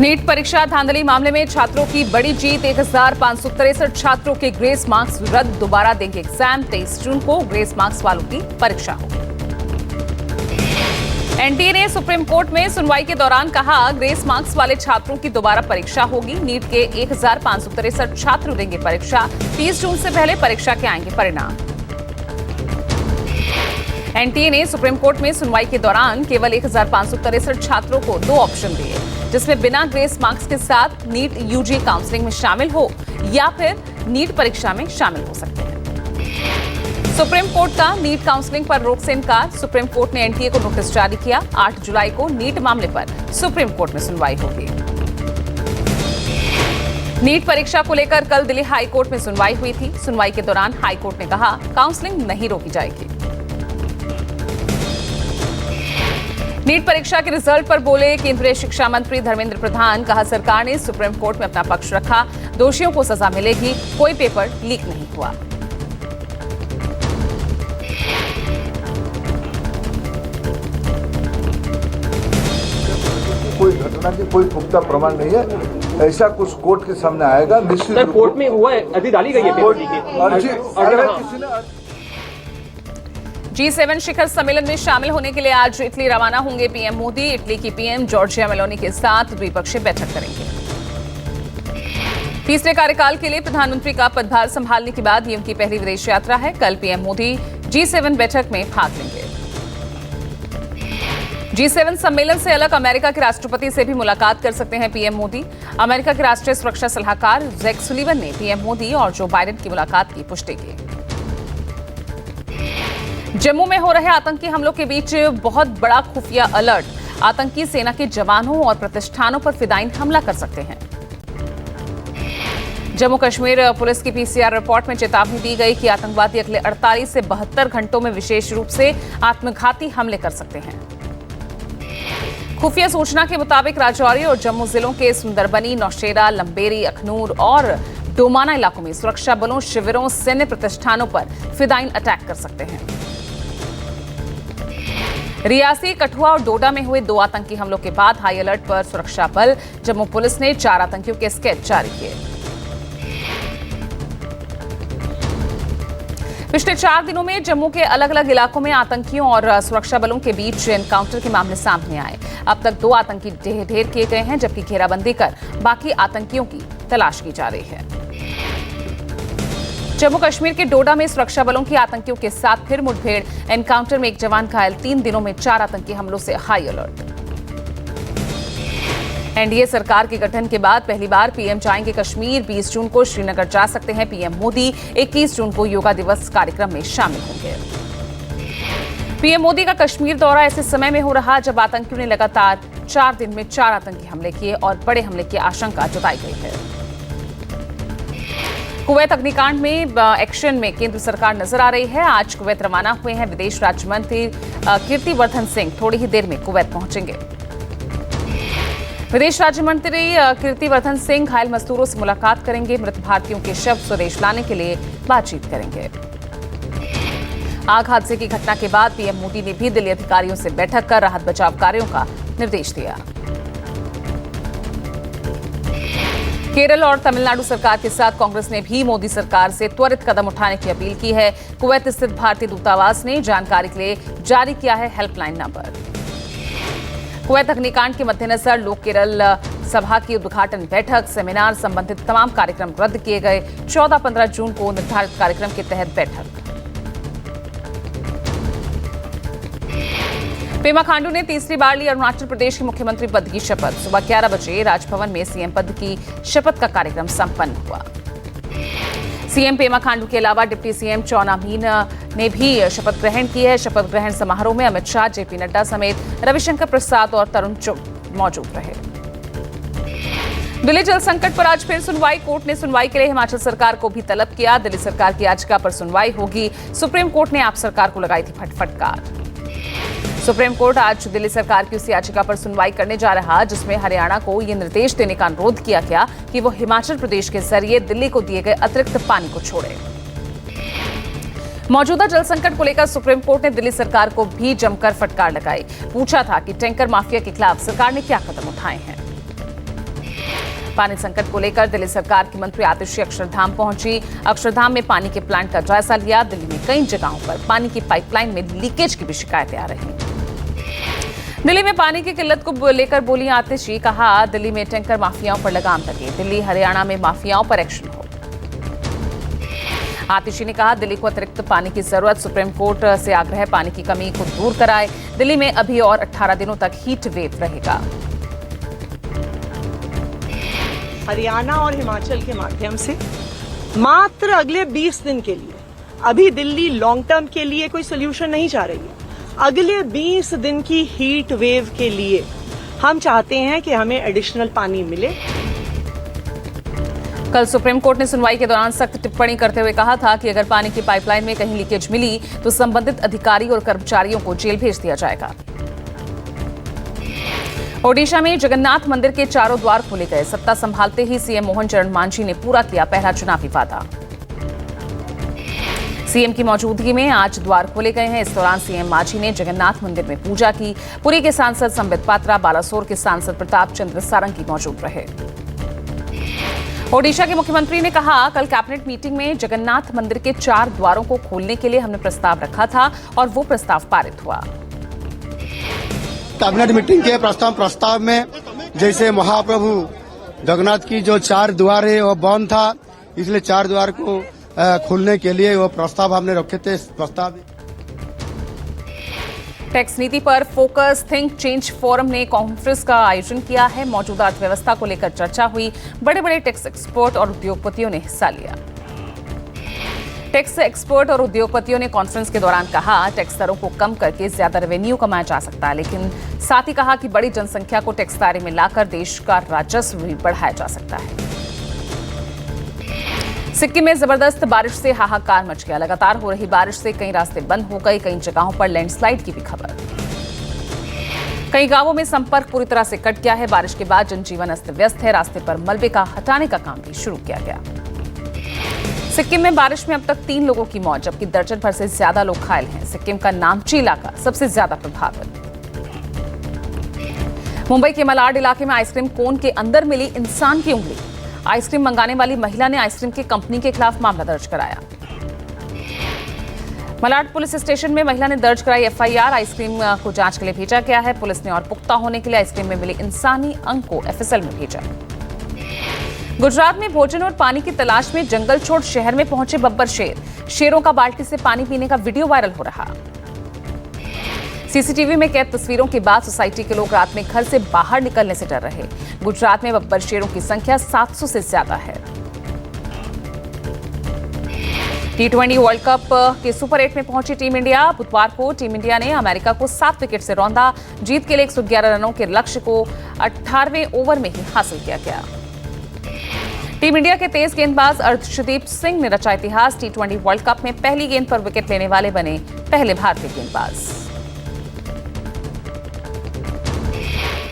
NEET परीक्षा धांधली मामले में छात्रों की बड़ी जीत। 1563 छात्रों के ग्रेस मार्क्स रद्द, दोबारा देंगे एग्जाम। 23 जून को ग्रेस मार्क्स वालों की परीक्षा होगी। एनटीए ने सुप्रीम कोर्ट में सुनवाई के दौरान कहा, ग्रेस मार्क्स वाले छात्रों की दोबारा परीक्षा होगी। नीट के 1563 छात्र देंगे परीक्षा। 30 जून से पहले परीक्षा के आएंगे परिणाम। एनटीए ने सुप्रीम कोर्ट में सुनवाई के दौरान केवल 1563 छात्रों को 2 ऑप्शन दिए, जिसमें बिना ग्रेस मार्क्स के साथ नीट यूजी काउंसलिंग में शामिल हो या फिर नीट परीक्षा में शामिल हो सकते हैं। सुप्रीम कोर्ट का नीट काउंसलिंग पर रोक से इनकार। सुप्रीम कोर्ट ने एनटीए को नोटिस जारी किया। 8 जुलाई को नीट मामले पर सुप्रीम कोर्ट में सुनवाई होगी। नीट परीक्षा को लेकर कल दिल्ली हाई कोर्ट में सुनवाई हुई थी। सुनवाई के दौरान हाई कोर्ट ने कहा, काउंसलिंग नहीं रोकी जाएगी। नीट परीक्षा के रिजल्ट पर बोले केंद्रीय शिक्षा मंत्री धर्मेंद्र प्रधान। कहा, सरकार ने सुप्रीम कोर्ट में अपना पक्ष रखा, दोषियों को सजा मिलेगी, कोई पेपर लीक नहीं हुआ। कोई घटना की कोई पुख्ता प्रमाण नहीं है, ऐसा कुछ कोर्ट के सामने आएगा। निश्चित कोर्ट में हुआ है, अर्जी डाली गई है। G7 शिखर सम्मेलन में शामिल होने के लिए आज इटली रवाना होंगे पीएम मोदी। इटली की पीएम जॉर्जिया मेलोनी के साथ द्विपक्षीय बैठक करेंगे। तीसरे कार्यकाल के लिए प्रधानमंत्री का पदभार संभालने के बाद ये उनकी पहली विदेश यात्रा है। कल पीएम मोदी G7 बैठक में भाग लेंगे। G7 सम्मेलन से अलग अमेरिका के राष्ट्रपति से भी मुलाकात कर सकते हैं पीएम मोदी। अमेरिका के राष्ट्रीय सुरक्षा सलाहकार जैक सुलिवन ने पीएम मोदी और जो बाइडेन की मुलाकात की पुष्टि की। जम्मू में हो रहे आतंकी हमलों के बीच बहुत बड़ा खुफिया अलर्ट। आतंकी सेना के जवानों और प्रतिष्ठानों पर फिदायीन हमला कर सकते हैं। जम्मू कश्मीर पुलिस की पीसीआर रिपोर्ट में चेतावनी दी गई कि आतंकवादी अगले 48 से 72 घंटों में विशेष रूप से आत्मघाती हमले कर सकते हैं। खुफिया सूचना के मुताबिक राजौरी और जम्मू जिलों के सुंदरबनी, नौशेरा, लंबेरी, अखनूर और डोमाना इलाकों में सुरक्षा बलों, शिविरों, सैन्य प्रतिष्ठानों पर फिदायीन अटैक कर सकते हैं। रियासी, कठुआ और डोडा में हुए 2 आतंकी हमलों के बाद हाई अलर्ट पर सुरक्षा बल। जम्मू पुलिस ने 4 आतंकियों के स्केच जारी किए। पिछले 4 दिनों में जम्मू के अलग अलग इलाकों में आतंकियों और सुरक्षा बलों के बीच एनकाउंटर के मामले सामने आए। अब तक 2 आतंकी ढेर किए गए हैं, जबकि घेराबंदी कर बाकी आतंकियों की तलाश की जा रही है। जम्मू कश्मीर के डोडा में सुरक्षा बलों की आतंकियों के साथ फिर मुठभेड़। एनकाउंटर में 1 जवान घायल। 3 दिनों में 4 आतंकी हमलों से हाई अलर्ट। एनडीए सरकार के गठन के बाद पहली बार पीएम जाएंगे कश्मीर। 20 जून को श्रीनगर जा सकते हैं पीएम मोदी। 21 जून को योगा दिवस कार्यक्रम में शामिल होंगे। पीएम मोदी का कश्मीर दौरा ऐसे समय में हो रहा जब आतंकियों ने लगातार 4 दिन में 4 आतंकी हमले किए और बड़े हमले की आशंका जताई गई है। कुवैत अग्निकांड में एक्शन में केंद्र सरकार नजर आ रही है। आज कुवैत रवाना हुए हैं विदेश राज्य मंत्री कीर्तिवर्धन सिंह। थोड़ी ही देर में कुवैत पहुंचेंगे। विदेश राज्य मंत्री कीर्तिवर्धन सिंह घायल मजदूरों से मुलाकात करेंगे। मृत भारतीयों के शव स्वदेश लाने के लिए बातचीत करेंगे। आग हादसे की घटना के बाद पीएम मोदी ने भी दिल्ली अधिकारियों से बैठक कर राहत बचाव कार्यों का निर्देश दिया। केरल और तमिलनाडु सरकार के साथ कांग्रेस ने भी मोदी सरकार से त्वरित कदम उठाने की अपील की है। कुवैत स्थित भारतीय दूतावास ने जानकारी के लिए जारी किया है हेल्पलाइन नंबर। कुवैत अग्निकांड के मद्देनजर लोक केरल सभा की उद्घाटन बैठक, सेमिनार संबंधित तमाम कार्यक्रम रद्द किए गए। 14-15 जून को निर्धारित कार्यक्रम के तहत बैठक। पेमा खांडू ने तीसरी बार ली अरुणाचल प्रदेश के मुख्यमंत्री पद की शपथ। सुबह 11 बजे राजभवन में सीएम पद की शपथ का कार्यक्रम संपन्न हुआ। सीएम पेमा खांडू के अलावा डिप्टी सीएम चौना मीन ने भी शपथ ग्रहण की है। शपथ ग्रहण समारोह में अमित शाह, जेपी नड्डा समेत रविशंकर प्रसाद और तरुण चुग मौजूद रहे। दिल्ली जल संकट पर आज फिर सुनवाई। कोर्ट ने सुनवाई के लिए हिमाचल सरकार को भी तलब किया। दिल्ली सरकार की याचिका पर सुनवाई होगी। सुप्रीम कोर्ट ने आप सरकार को लगाई थी फटकार। सुप्रीम कोर्ट आज दिल्ली सरकार की उस याचिका पर सुनवाई करने जा रहा जिसमें हरियाणा को यह निर्देश देने का अनुरोध किया गया कि वो हिमाचल प्रदेश के जरिए दिल्ली को दिए गए अतिरिक्त पानी को छोड़े। मौजूदा जल संकट को लेकर सुप्रीम कोर्ट ने दिल्ली सरकार को भी जमकर फटकार लगाई। पूछा था कि टैंकर माफिया के खिलाफ सरकार ने क्या कदम उठाए हैं। पानी संकट को लेकर दिल्ली सरकार की मंत्री आतिशी अक्षरधाम पहुंची। अक्षरधाम में पानी के प्लांट का जायजा लिया। दिल्ली में कई जगहों पर पानी की पाइपलाइन में लीकेज की भी शिकायतें आ रही हैं। दिल्ली में पानी की किल्लत को लेकर बोली आतिशी, कहा दिल्ली में टैंकर माफियाओं पर लगाम लगे, दिल्ली हरियाणा में माफियाओं पर एक्शन हो। आतिशी ने कहा दिल्ली को अतिरिक्त पानी की जरूरत, सुप्रीम कोर्ट से आग्रह पानी की कमी को दूर कराए। दिल्ली में अभी और 18 दिनों तक हीट वेव रहेगा। हरियाणा और हिमाचल के माध्यम से मात्र अगले 20 दिन के लिए, अभी दिल्ली लॉन्ग टर्म के लिए कोई सोल्यूशन नहीं चाह रही है, अगले 20 दिन की हीट वेव के लिए हम चाहते हैं कि हमें एडिशनल पानी मिले। कल सुप्रीम कोर्ट ने सुनवाई के दौरान सख्त टिप्पणी करते हुए कहा था कि अगर पानी की पाइपलाइन में कहीं लीकेज मिली तो संबंधित अधिकारी और कर्मचारियों को जेल भेज दिया जाएगा। ओडिशा में जगन्नाथ मंदिर के चारों द्वार खोले गए। सत्ता संभालते ही सीएम मोहन चरण मांझी ने पूरा किया पहला चुनावी वादा। सीएम की मौजूदगी में आज द्वार खोले गए हैं। इस दौरान सीएम मांझी ने जगन्नाथ मंदिर में पूजा की। पुरी के सांसद संबित पात्रा, बालासोर के सांसद प्रताप चंद्र सारंगी मौजूद रहे। ओडिशा के मुख्यमंत्री ने कहा कल कैबिनेट मीटिंग में जगन्नाथ मंदिर के 4 द्वारों को खोलने के लिए हमने प्रस्ताव रखा था और वो प्रस्ताव पारित हुआ। कैबिनेट मीटिंग के प्रस्ताव में जैसे महाप्रभु जगन्नाथ की जो 4 द्वार है वो बंद था, इसलिए 4 द्वार को खोलने के लिए वो प्रस्ताव हमने रखे थे। प्रस्ताव टैक्स नीति पर फोकस थिंक चेंज फोरम ने कॉन्फ्रेंस का आयोजन किया है। मौजूदा अर्थव्यवस्था को लेकर चर्चा हुई। बड़े बड़े टैक्स एक्सपर्ट और उद्योगपतियों ने हिस्सा लिया। टैक्स एक्सपर्ट और उद्योगपतियों ने कॉन्फ्रेंस के दौरान कहा टैक्स दरों को कम करके ज्यादा रेवेन्यू कमाया जा सकता है, लेकिन साथ ही कहा कि बड़ी जनसंख्या को टैक्स दायरे में लाकर देश का राजस्व भी बढ़ाया जा सकता है। सिक्किम में जबरदस्त बारिश से हाहाकार मच गया। लगातार हो रही बारिश से कई रास्ते बंद हो गए। कई जगहों पर लैंडस्लाइड की भी खबर। कई गांवों में संपर्क पूरी तरह से कट गया है। बारिश के बाद जनजीवन अस्त व्यस्त है। रास्ते पर मलबे का हटाने का काम भी शुरू किया गया। सिक्किम में बारिश में अब तक 3 लोगों की मौत, जबकि दर्जन भर से ज्यादा लोग घायल हैं। सिक्किम का नामची इलाका सबसे ज्यादा प्रभावित। मुंबई के मलाड इलाके में आइसक्रीम कोन के अंदर मिली इंसान की उंगली। आइसक्रीम मंगाने वाली महिला ने आइसक्रीम की कंपनी के खिलाफ मामला दर्ज कराया। मलाड पुलिस स्टेशन में महिला ने दर्ज कराई एफआईआर। आइसक्रीम को जांच के लिए भेजा गया है। पुलिस ने और पुख्ता होने के लिए आइसक्रीम में मिले इंसानी अंग को एफएसएल में भेजा। गुजरात में भोजन और पानी की तलाश में जंगल छोड़ शहर में पहुंचे बब्बर शेर। शेरों का बाल्टी से पानी पीने का वीडियो वायरल हो रहा। सीसीटीवी में कैद तस्वीरों के बाद सोसाइटी के लोग रात में घर से बाहर निकलने से डर रहे। गुजरात में बब्बर शेरों की संख्या 700 से ज्यादा है। T20 वर्ल्ड कप के सुपर 8 में पहुंची टीम इंडिया। बुधवार को टीम इंडिया ने अमेरिका को 7 विकेट से रौंदा। जीत के लिए 111 रनों के लक्ष्य को 18वें ओवर में ही हासिल किया गया। टीम इंडिया के तेज गेंदबाज अर्शदीप सिंह ने रचा इतिहास। T20 वर्ल्ड कप में पहली गेंद पर विकेट लेने वाले बने पहले भारतीय गेंदबाज।